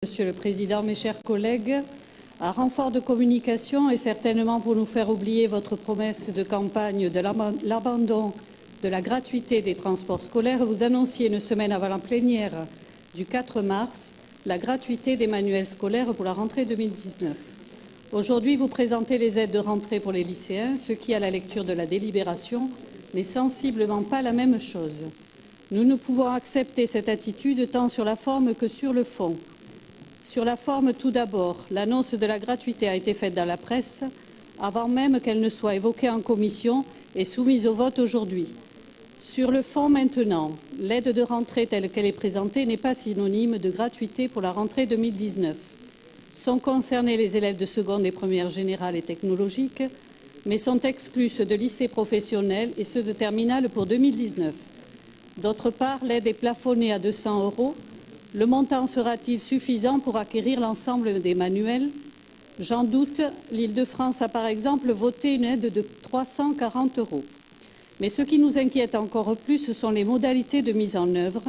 Monsieur le Président, mes chers collègues, à renfort de communication et certainement pour nous faire oublier votre promesse de campagne de l'abandon de la gratuité des transports scolaires, vous annonciez une semaine avant la plénière du 4 mars la gratuité des manuels scolaires pour la rentrée 2019. Aujourd'hui, vous présentez les aides de rentrée pour les lycéens, ce qui, à la lecture de la délibération, n'est sensiblement pas la même chose. Nous ne pouvons accepter cette attitude tant sur la forme que sur le fond. Sur la forme, tout d'abord, l'annonce de la gratuité a été faite dans la presse avant même qu'elle ne soit évoquée en commission et soumise au vote aujourd'hui. Sur le fond maintenant, l'aide de rentrée telle qu'elle est présentée n'est pas synonyme de gratuité pour la rentrée 2019. Sont concernés les élèves de seconde et première générale et technologique, mais sont exclus ceux de lycée professionnel et ceux de terminale pour 2019. D'autre part, l'aide est plafonnée à 200 €. Le montant sera-t-il suffisant pour acquérir l'ensemble des manuels? J'en doute. L'Île-de-France a par exemple voté une aide de 340 €. Mais ce qui nous inquiète encore plus, ce sont les modalités de mise en œuvre,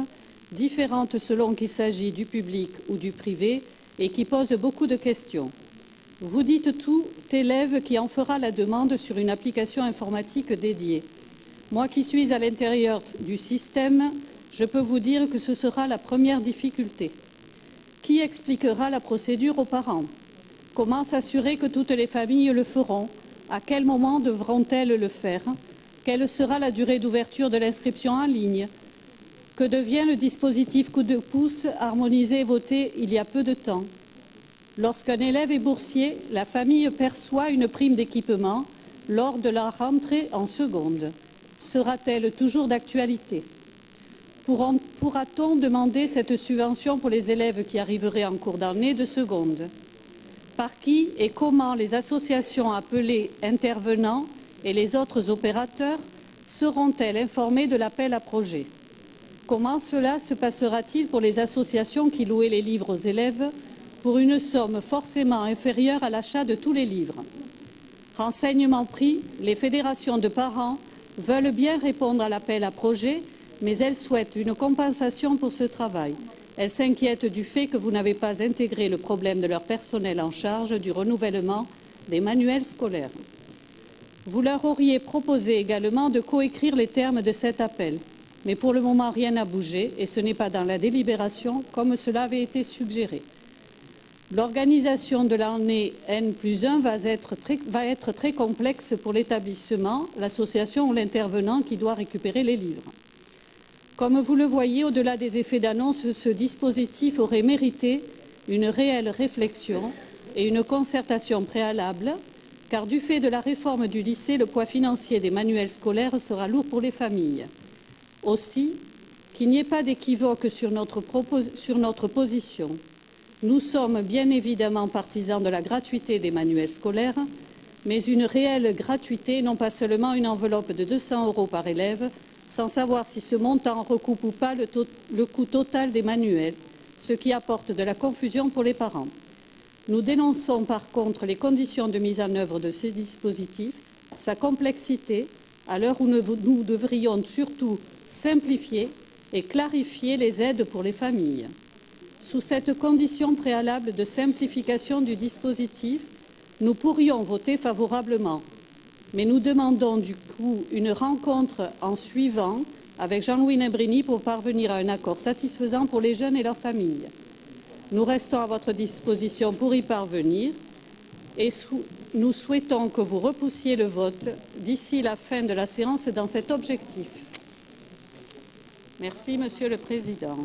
différentes selon qu'il s'agit du public ou du privé, et qui posent beaucoup de questions. Vous dites tout élève qui en fera la demande sur une application informatique dédiée. Moi qui suis à l'intérieur du système, je peux vous dire que ce sera la première difficulté. Qui expliquera la procédure aux parents? Comment s'assurer que toutes les familles le feront? À quel moment devront-elles le faire? Quelle sera la durée d'ouverture de l'inscription en ligne? Que devient le dispositif coup de pouce harmonisé et voté il y a peu de temps? Lorsqu'un élève est boursier, la famille perçoit une prime d'équipement lors de la rentrée en seconde. Sera-t-elle toujours d'actualité? Pourra-t-on demander cette subvention pour les élèves qui arriveraient en cours d'année de seconde? Par qui et comment les associations appelées intervenants et les autres opérateurs seront-elles informées de l'appel à projet? Comment cela se passera-t-il pour les associations qui louaient les livres aux élèves pour une somme forcément inférieure à l'achat de tous les livres? Renseignements pris, les fédérations de parents veulent bien répondre à l'appel à projet, mais elles souhaitent une compensation pour ce travail. Elles s'inquiètent du fait que vous n'avez pas intégré le problème de leur personnel en charge du renouvellement des manuels scolaires. Vous leur auriez proposé également de coécrire les termes de cet appel, mais pour le moment rien n'a bougé et ce n'est pas dans la délibération comme cela avait été suggéré. L'organisation de l'année N+1 va être très complexe pour l'établissement, l'association ou l'intervenant qui doit récupérer les livres. Comme vous le voyez, au-delà des effets d'annonce, ce dispositif aurait mérité une réelle réflexion et une concertation préalable, car du fait de la réforme du lycée, le poids financier des manuels scolaires sera lourd pour les familles. Aussi, qu'il n'y ait pas d'équivoque sur notre position. Nous sommes bien évidemment partisans de la gratuité des manuels scolaires, mais une réelle gratuité, non pas seulement une enveloppe de 200 € par élève, sans savoir si ce montant recoupe ou pas le coût total des manuels, ce qui apporte de la confusion pour les parents. Nous dénonçons par contre les conditions de mise en œuvre de ces dispositifs, sa complexité, à l'heure où nous devrions surtout simplifier et clarifier les aides pour les familles. Sous cette condition préalable de simplification du dispositif, nous pourrions voter favorablement. Mais nous demandons du coup une rencontre en suivant avec Jean-Louis Nembrini pour parvenir à un accord satisfaisant pour les jeunes et leurs familles. Nous restons à votre disposition pour y parvenir et nous souhaitons que vous repoussiez le vote d'ici la fin de la séance dans cet objectif. Merci, Monsieur le Président.